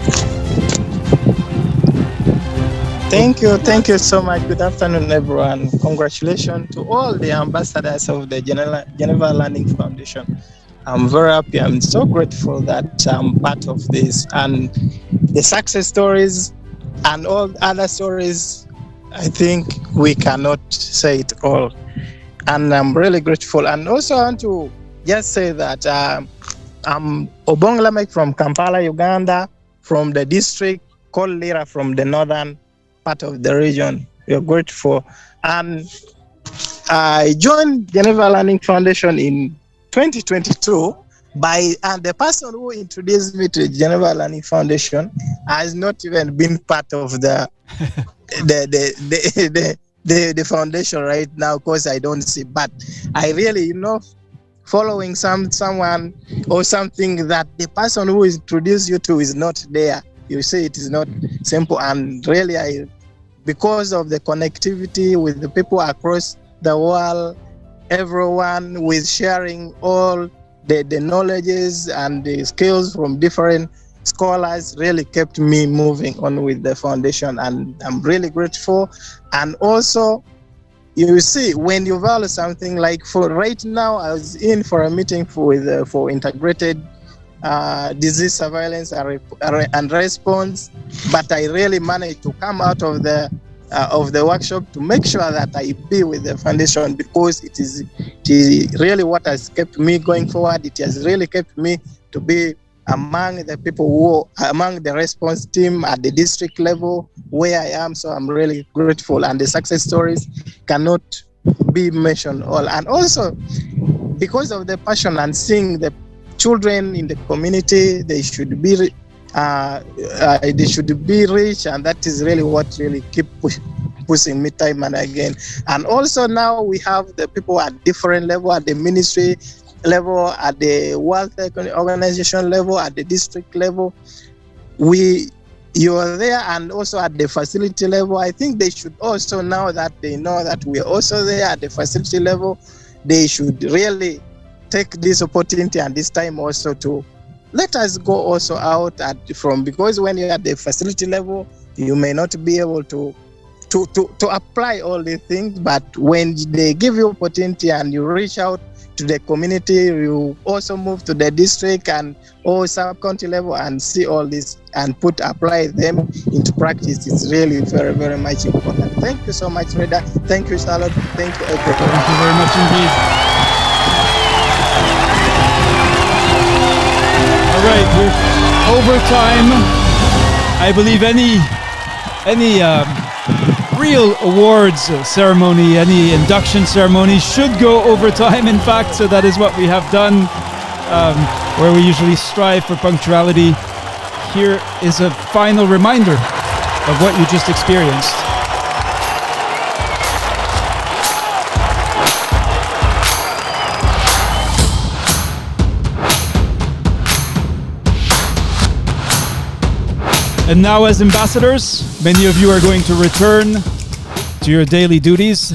Thank you so much. Good afternoon, everyone. Congratulations to all the ambassadors of the Geneva Learning Foundation. I'm very happy. I'm so grateful that I'm part of this, and the success stories and all other stories, I think we cannot say it all. And I'm really grateful. And also I want to just say that I'm Obonglamek from Kampala, Uganda, from the district called Lira, from the northern part of the region. We are grateful. And I joined Geneva Learning Foundation in 2022 and the person who introduced me to Geneva Learning Foundation has not even been part of the foundation right now, because I don't see. But I really, following someone or something that the person who introduced you to is not there. You see, it is not simple. And really, because of the connectivity with the people across the world, everyone with sharing all the knowledges and the skills from different scholars really kept me moving on with the foundation, and I'm really grateful. And also, you see, when you value something, like for right now, I was in for a meeting for integrated disease surveillance and response, but I really managed to come out of the of the workshop to make sure that I be with the foundation, because it is really what has kept me going forward. It has really kept me to be among the people who among the response team at the district level where I am. So I'm really grateful, and the success stories cannot be mentioned all. And also because of the passion and seeing the children in the community, they should be rich, and that is really what really keep pushing me time and again. And also now we have the people at different level, at the ministry level, at the World Economic Organization level, at the district level. You are there, and also at the facility level. I think they should also, now that they know that we are also there at the facility level, they should really take this opportunity and this time also to let us go also out because when you're at the facility level, you may not be able to apply all these things, but when they give you opportunity and you reach out to the community, you also move to the district and or sub-county level and see all this and apply them into practice. It's really very, very much important. Thank you so much, Reda. Thank you, Charlotte. Thank you, everyone. Thank you very much indeed. All right, we're over time. I believe any real awards ceremony, any induction ceremony should go over time, in fact, so that is what we have done, where we usually strive for punctuality. Here is a final reminder of what you just experienced. And now, as ambassadors, many of you are going to return to your daily duties.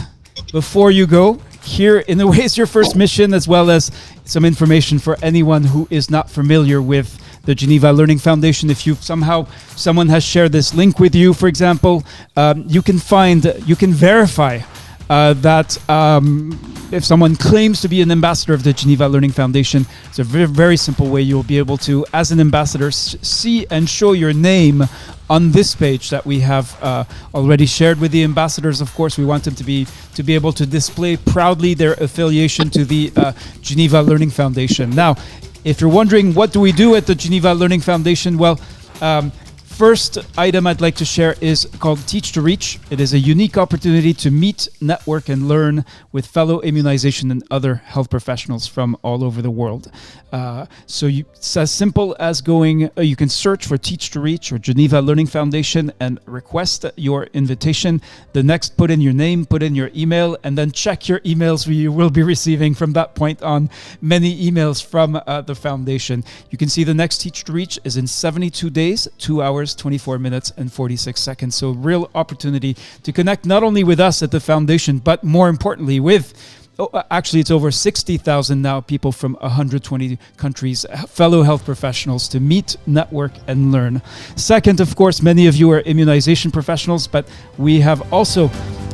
Before you go, here in a way is your first mission, as well as some information for anyone who is not familiar with the Geneva Learning Foundation. If someone has shared this link with you, for example, you can verify that if someone claims to be an ambassador of the Geneva Learning Foundation, it's a very, very simple way you'll be able to, as an ambassador, see and show your name on this page that we have already shared with the ambassadors. Of course, we want them to be able to display proudly their affiliation to the Geneva Learning Foundation. Now, if you're wondering what do we do at the Geneva Learning Foundation, well, first item I'd like to share is called Teach to Reach. It is a unique opportunity to meet, network, and learn with fellow immunization and other health professionals from all over the world. It's as simple as going, you can search for Teach to Reach or Geneva Learning Foundation and request your invitation. The next, put in your name, put in your email, and then check your emails. You will be receiving from that point on many emails from the foundation. You can see the next Teach to Reach is in 72 days, 2 hours, 24 minutes and 46 seconds. So real opportunity to connect not only with us at the foundation, but more importantly with, actually it's over 60,000 now people from 120 countries, fellow health professionals, to meet, network and learn. Second, of course, many of you are immunization professionals, but we have also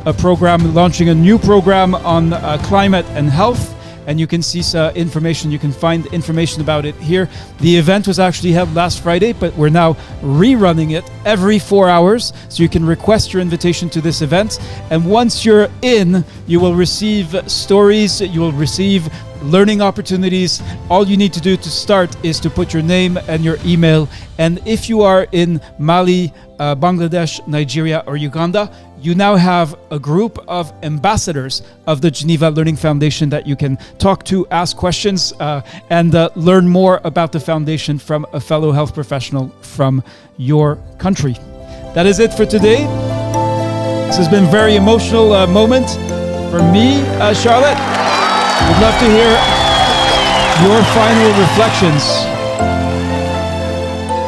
launching a new program on climate and health. And you can see information, you can find information about it here. The event was actually held last Friday, but we're now rerunning it every 4 hours. So you can request your invitation to this event. And once you're in, you will receive stories, you will receive learning opportunities. All you need to do to start is to put your name and your email. And if you are in Mali, Bangladesh, Nigeria, or Uganda, you now have a group of ambassadors of the Geneva Learning Foundation that you can talk to, ask questions, and learn more about the foundation from a fellow health professional from your country. That is it for today. This has been a very emotional moment for me, Charlotte. We'd love to hear your final reflections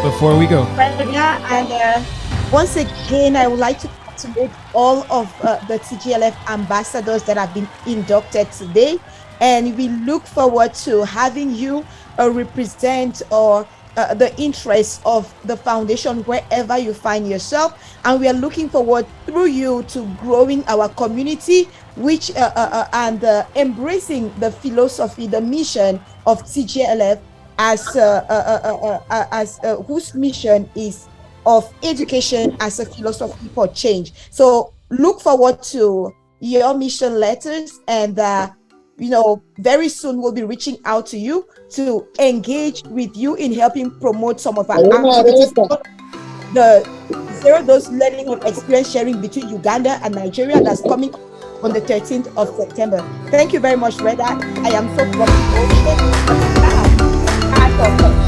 before we go. And once again, I would like to congratulate all of the TGLF ambassadors that have been inducted today. And we look forward to having you represent the interests of the foundation wherever you find yourself. And we are looking forward through you to growing our community, which and embracing the philosophy, the mission of TGLF as whose mission is of education as a philosophy for change. So look forward to your mission letters, and very soon we'll be reaching out to you to engage with you in helping promote some of our activities. The Zero Dose Learning and Experience Sharing between Uganda and Nigeria that's coming on the 13th of September. Thank you very much, Reda. I am so proud of